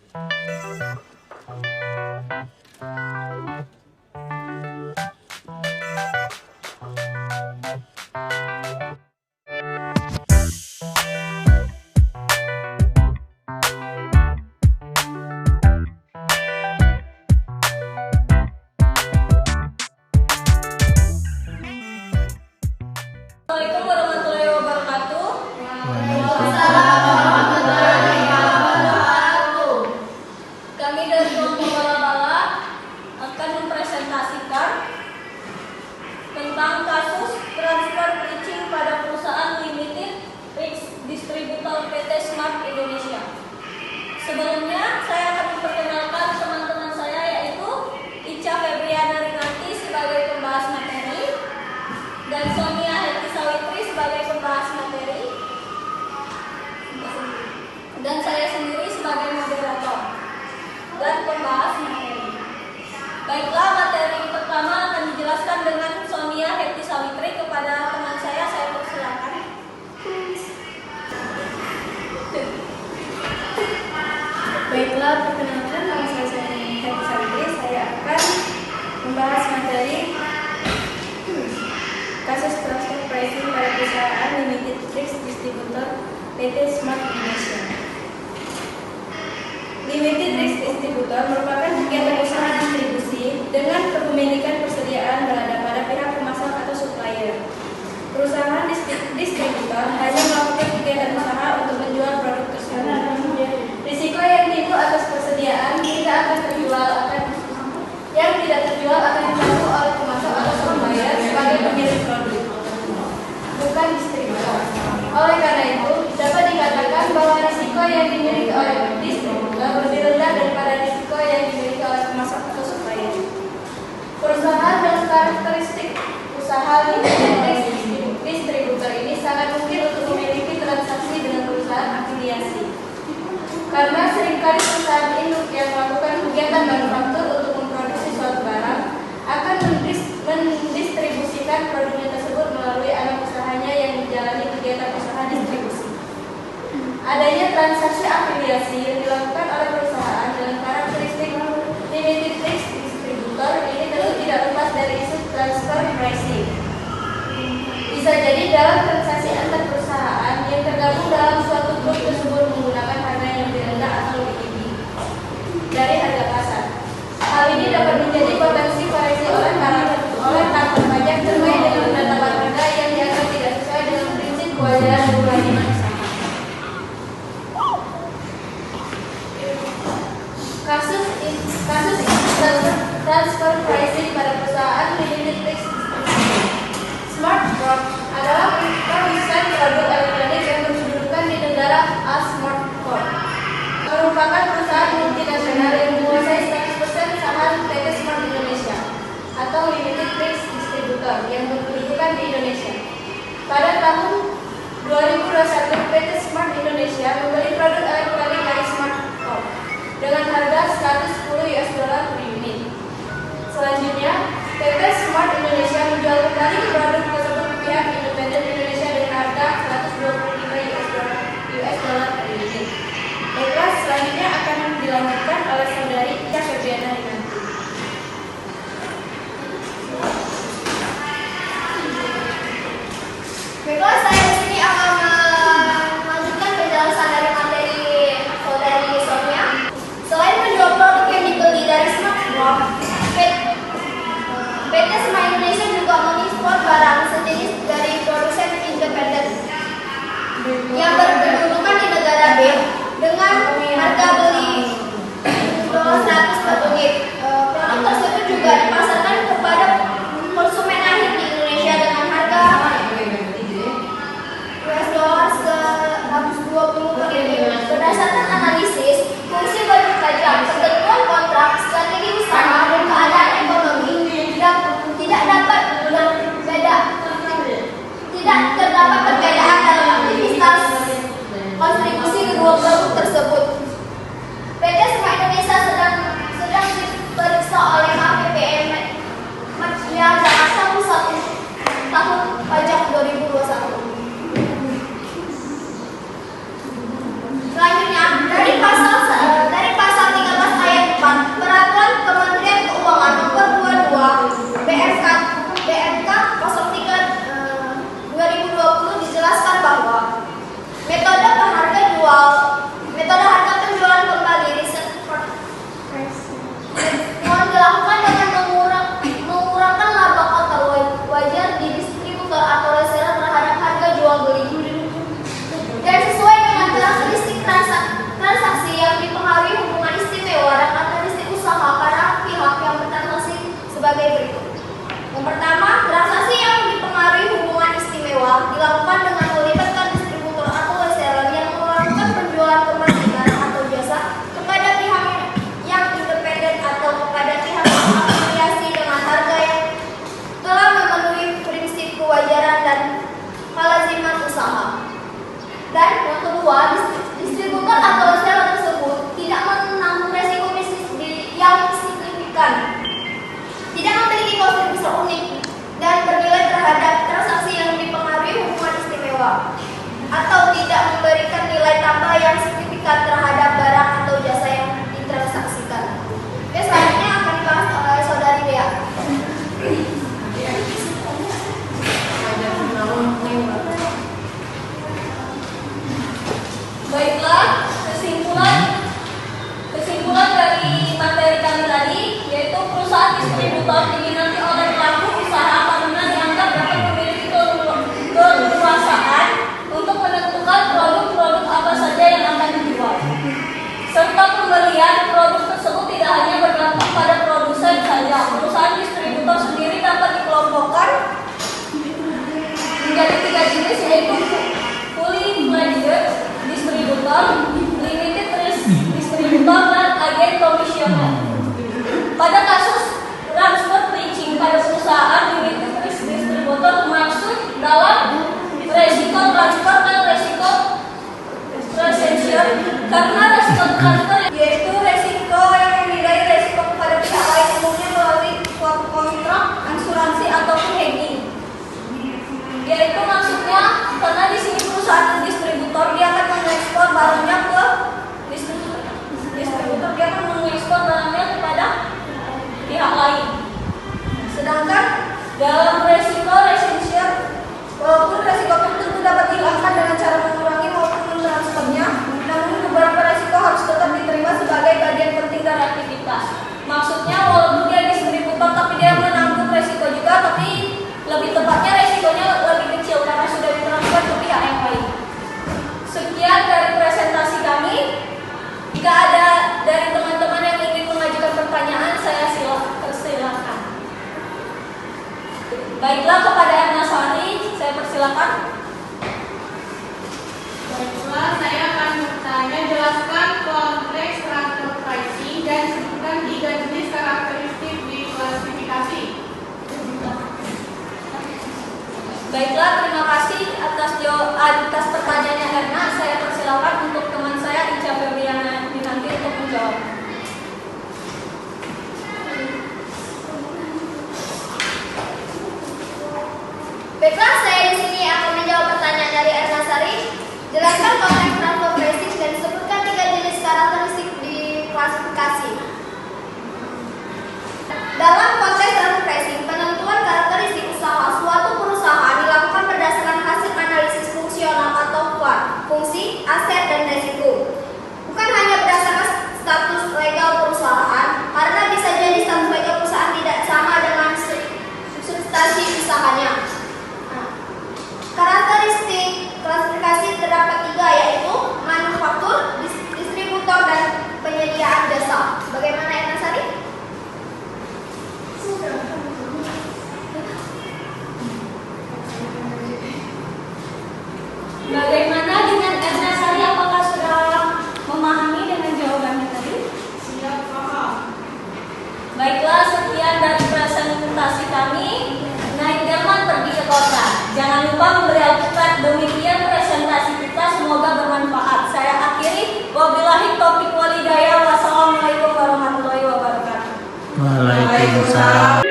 Assalamualaikum warahmatullahi wabarakatuh. Kami dari kelompok Bala-Bala akan mempresentasikan tentang kasus transfer bridging pada perusahaan Limited Risk Distributor PT Smart Indonesia. Sebelumnya, saya akan memperkenalkan teman-teman saya, yaitu Ica Febriana Rinanti sebagai pembahas materi dan Sonia Hetty Sawitri sebagai pembahas materi, dan saya sendiri sebagai moderator dan pembahas materi. Baiklah, materi pertama akan dijelaskan dengan Sonia Hetty Sawitri. Kepada teman saya persilakan. Baiklah, perkenalkan, nama saya Sonia Hetty Sawitri. Saya akan membahas materi kasus transfer pricing pada perusahaan Limited Risk Distributor PT Smart Indonesia. Limited Risk Distributor merupakan kegiatan usaha distribusi dengan kepemilikan persediaan berada pada pihak pemasok atau supplier. Perusahaan distributor hanya melakukan kegiatan usaha untuk menjual produk tersebut. Risiko yang timbul atas persediaan yang tidak terjual akan ditanggung oleh pemasok atau supplier sebagai pemilik produk, bukan distributor. Oleh karena itu, dapat dikatakan bahwa risiko yang dimiliki oleh distributor lebih rendah daripada risiko yang dimiliki oleh pemasok atau supplier. Perusahaan dan karakteristik usaha Limited Distributor ini sangat mungkin untuk memiliki transaksi dengan perusahaan afiliasi, karena seringkali perusahaan induk yang melakukan kegiatan manufaktur untuk memproduksi suatu barang akan mendistribusikan produknya tersebut melalui anak usahanya yang menjalani kegiatan usaha distribusi. Adanya transaksi afiliasi yang dilakukan oleh perusahaan dengan karakteristik Limited Risk Distributor ini tentu tidak lepas dari isu transfer pricing. Bisa jadi dalam transaksi antar perusahaan yang tergabung dalam suatu grup tersebut menggunakan harga yang lebih rendah atau lebih tinggi dari harga pasar. Hal ini dapat menjadi potensi koreksi oleh kantor pajak terkait dengan penetapan harga yang dianggap tidak sesuai dengan prinsip kewajaran dan kewajiban usaha. Kasus transfer pricing pada perusahaan Limited Risk Smartphone adalah produsen produk elektronik yang berkedudukan di negara Smartphone. Merupakan perusahaan multinasional yang menguasai 100% saham PT Smart Indonesia atau Limited Risk Distributor yang berkedudukan di Indonesia. Pada tahun 2021, PT Smart Indonesia membeli produk elektronik dari Smartphone dengan harga $110 per unit. Selanjutnya, PT Smart Indonesia menjual kembali produk tersebut ke pihak independen Indonesia dengan harga $125 per unit. Baiklah, selanjutnya akan dilanjutkan oleh saudari Ica Febriana Rinanti. Baiklah, saya di sini akan melanjutkan penjelasan dari materi saudari Sonia. Selain menjual produk yang dibeli dari Smartphone, PT Smart Indonesia juga mengekspor barang sejenis dari produsen independen yang berkedudukan di negara B dengan harga beli distributor diminati oleh pelaku usaha karena dianggap dapat memiliki keleluasaan untuk menentukan produk-produk apa saja yang akan dijual. Serta pembelian produk tersebut tidak hanya bergantung pada produsen saja. Perusahaan distributor sendiri dapat dikelompokkan menjadi 3 jenis, yaitu fully fledged distributor, limited risk distributor, dan agen komisioner. Pada kasus transfer pricing pada perusahaan limited risk distributor termasuk dalam resiko transfer dan resiko retention. Karena resiko transfer yaitu resiko yang memindai resiko kepada pihak lain, umumnya melalui suatu kontrak, asuransi ataupun hedging. Yaitu maksudnya karena di sini perusahaan distributor dia akan mengekspor barangnya ke distributor, dia akan mengekspor barangnya kepada pihak lain. Sedangkan dalam resiko retention, walaupun resiko tertentu dapat dihilangkan dengan cara mengurangi maupun mentransfernya, namun beberapa resiko harus tetap diterima sebagai bagian penting dari aktivitas. Maksudnya walaupun dia distributor tapi dia menanggung resiko juga, tapi lebih tepatnya resikonya lebih kecil karena sudah ditransfer ke pihak yang lain. Sekian dari presentasi kami. Jika ada dari teman-teman yang ingin mengajukan pertanyaan, saya persilakan. Baiklah, kepada Erna Sari, saya persilakan. Baiklah, saya akan bertanya, jelaskan konteks transfer pricing dan sebutkan 3 jenis karakteristik di klasifikasi. Baiklah, terima kasih atas pertanyaannya Erna. Saya persilakan untuk teman saya Ica Febriana Dinanti untuk menjawab. Baiklah, saya di sini akan menjawab pertanyaan dari Erna Sari. Jelaskan konteks transfer pricing dan sebutkan 3 jenis karakteristik di klasifikasi. Dalam konteks transfer pricing, penentuan karakteristik usaha suatu perusahaan dilakukan berdasarkan hasil analisis fungsional atau FAR, fungsi, aset, dan risiko. Bukan hanya berdasarkan status legal perusahaan, karena bisa jadi status legal perusahaan tidak sama dengan substansi usahanya. Karakteristik klasifikasi terdapat 3, yaitu manufaktur, distributor, dan penyediaan jasa. Bagaimana Erna Sari? Bagaimana dengan Erna Sari? Apakah sudah memahami dengan jawabannya tadi? Siap, paham. Baiklah, sekian dari presentasi kami. Naik delman pergi ke kota. Jangan lupa memberi alpukat. Demikian presentasi kita, semoga bermanfaat. Saya akhiri. Wabillahi taufiq walhidayah. Wassalamualaikum warahmatullahi wabarakatuh. Waalaikumsalam.